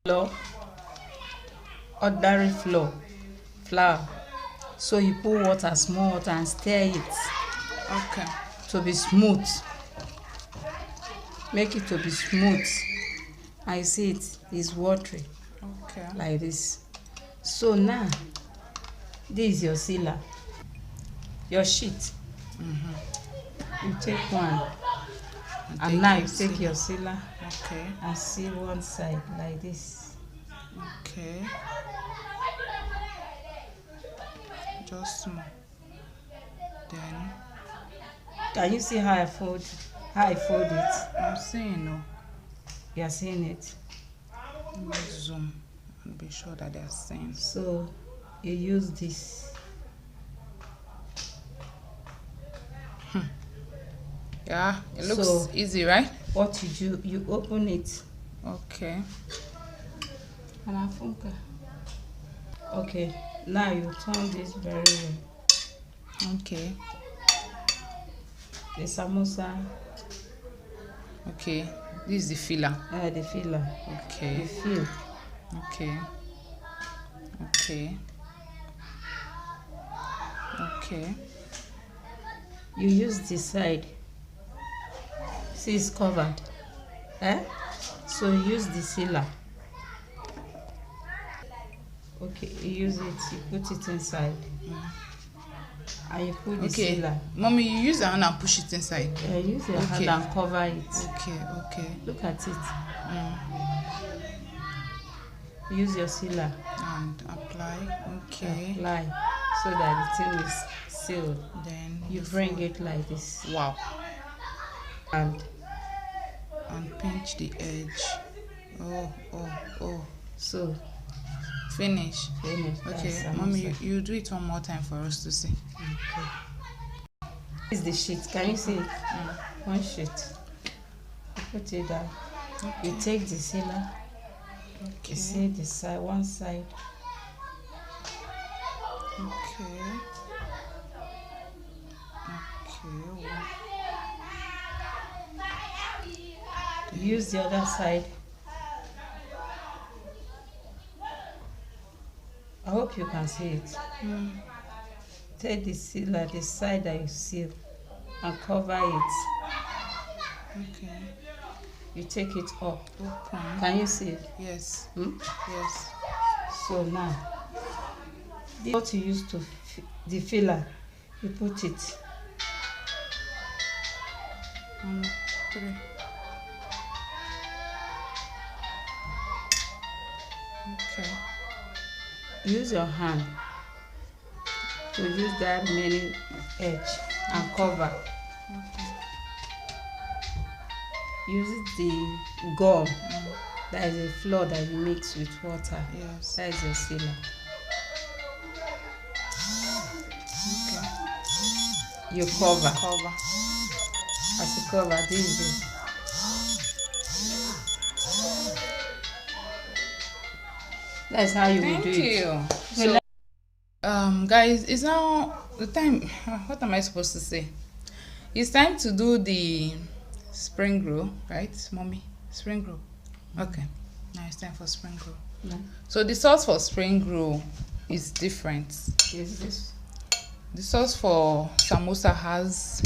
flour, ordinary flour. So you put water, small water, and stir it. Okay. To be smooth. Make it to be smooth. I see it is watery. Okay. Like this. So now, this is your sealer. Your sheet. You take one. And now you take your sealer. Okay. And seal one side like this. Okay. Just small. Then. Can you see how I fold it? I'm seeing no. You are seeing it. Let me zoom and be sure that they're seeing. So you use this. Yeah, it looks easy, right? What you do, you open it. Okay. Okay, now you turn this very well. Okay. The samosa. Okay. This is the filler. The filler. Okay. You fill. Okay. Okay. Okay. You use this side. See, it's covered. So you use the sealer. Okay, you use it, you put it inside. And you put the sealer. Mommy, you use your hand and push it inside. Use your hand and cover it. Okay. Look at it. Use your sealer. And apply. Okay. Apply. So that the thing is sealed. Then you bring it like this. Wow. And pinch the edge. Oh. So finish. Okay, Mommy, you do it one more time for us to see. Okay. This is the sheet. Can you see it? One sheet. You put it down. Okay. You take the sealer. Okay. You see the side, one side. Okay. Use the other side. I hope you can see it. Take the sealer, the side that you seal, and cover it. Okay. You take it up. Open. Can you see it? Yes. Yes. So now, what you use to the filler, you put it. 1, 3. Okay. Use your hand to use that remaining edge and cover. Okay. Use the gum. That is a flour that you mix with water. Yes. That is your sealer. Okay. You cover. As you cover, this is it. That's how you will do it. Thank you. So, guys, it's now the time. What am I supposed to say? It's time to do the spring roll, right, Mommy? Spring roll. Okay. Now it's time for spring roll. Yeah. So the sauce for spring roll is different. Is this? The sauce for samosa has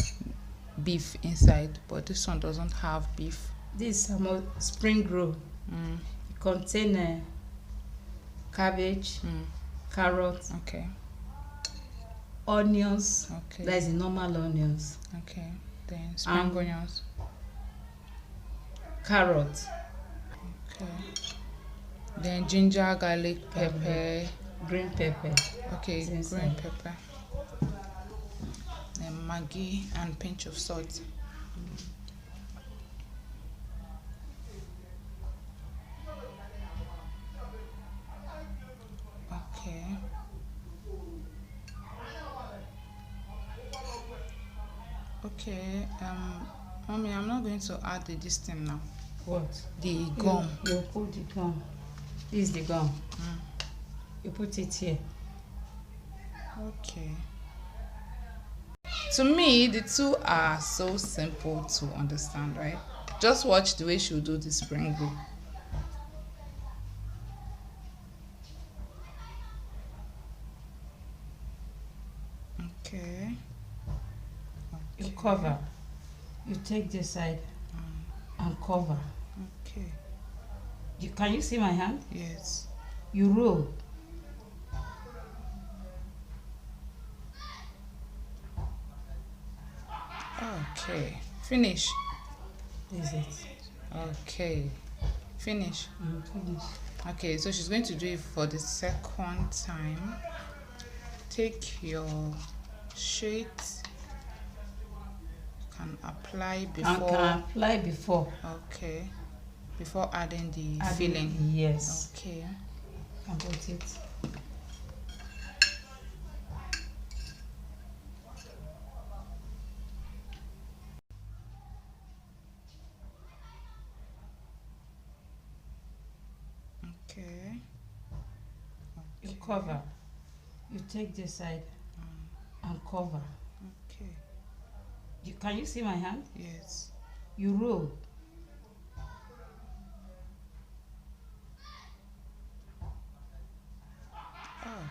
beef inside, but this one doesn't have beef. This spring roll contain cabbage, carrot, onions. Okay. That is the normal onions. Okay. Then spring onions. Carrot. Okay. Then ginger, garlic, pepper, green pepper. Okay, green pepper. Then Maggi and pinch of salt. Okay. Okay. Mommy, I'm not going to add this thing now. What? The gum. You put the gum. This is the gum. You put it here. Okay. To me, the two are so simple to understand, right? Just watch the way she'll do the spring roll. Okay. You cover. You take this side and cover. Okay. Can you see my hand? Yes. You roll. Okay. Finish. This is it. Okay. Finish. Finish. Okay, so she's going to do it for the second time. Take your sheet. Can apply before. Can apply before. Okay. Before adding the filling. Yes. Okay. And put it. Okay. You cover. You take this side and cover. Okay. Can you see my hand? Yes. You roll.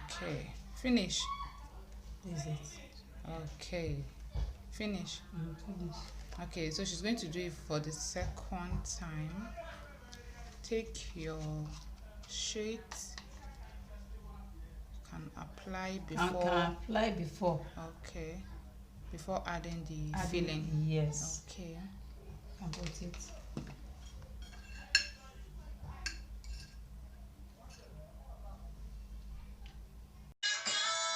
Okay. Finish. This is it. Okay. Finish. Finish. Okay, so she's going to do it for the second time. Take your sheet. Can apply before. Can apply before. Okay. Before adding the filling. Yes. Okay. And put it.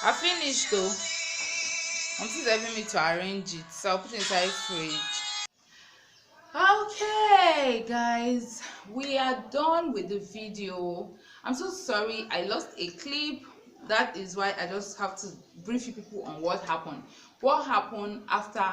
I finished though. I'm still helping me to arrange it, so I'll put it inside fridge. Okay guys, we are done with the video. I'm so sorry I lost a clip. That is why I just have to brief you people on what happened after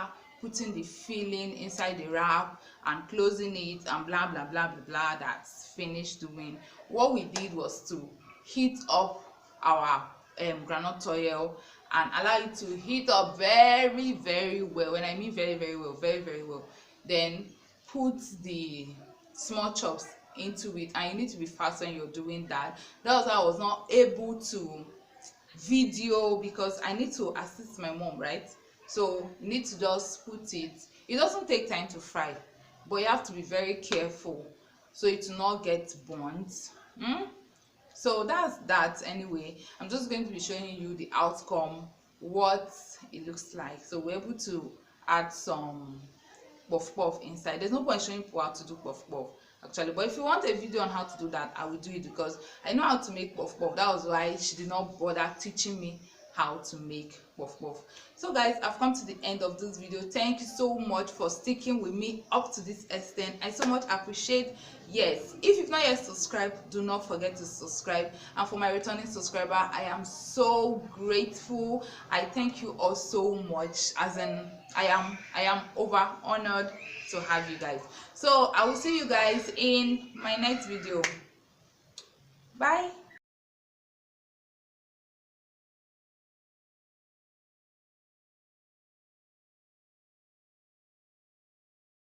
putting the filling inside the wrap and closing it and blah blah blah blah blah. That's finished doing. What we did was to heat up our groundnut oil and allow it to heat up very very well. When I mean very very well, very very well, then put the small chops into it, and you need to be fast when you're doing that. That was why I was not able to video, because I need to assist my mom, right? So you need to just put it. It doesn't take time to fry, but you have to be very careful so it will not get burnt. So that's that. Anyway, I'm just going to be showing you the outcome, what it looks like. So we're able to add some puff puff inside. There's no point showing people how to do puff puff actually, but if you want a video on how to do that, I will do it, because I know how to make puff puff. That was why she did not bother teaching me how to make puff puff. So guys, I've come to the end of this video. Thank you so much for sticking with me up to this extent. I so much appreciate. Yes, if you've not yet subscribed, do not forget to subscribe. And for my returning subscriber, I am so grateful. I thank you all so much. As in, I am over honored to have you guys. So I will see you guys in my next video. Bye.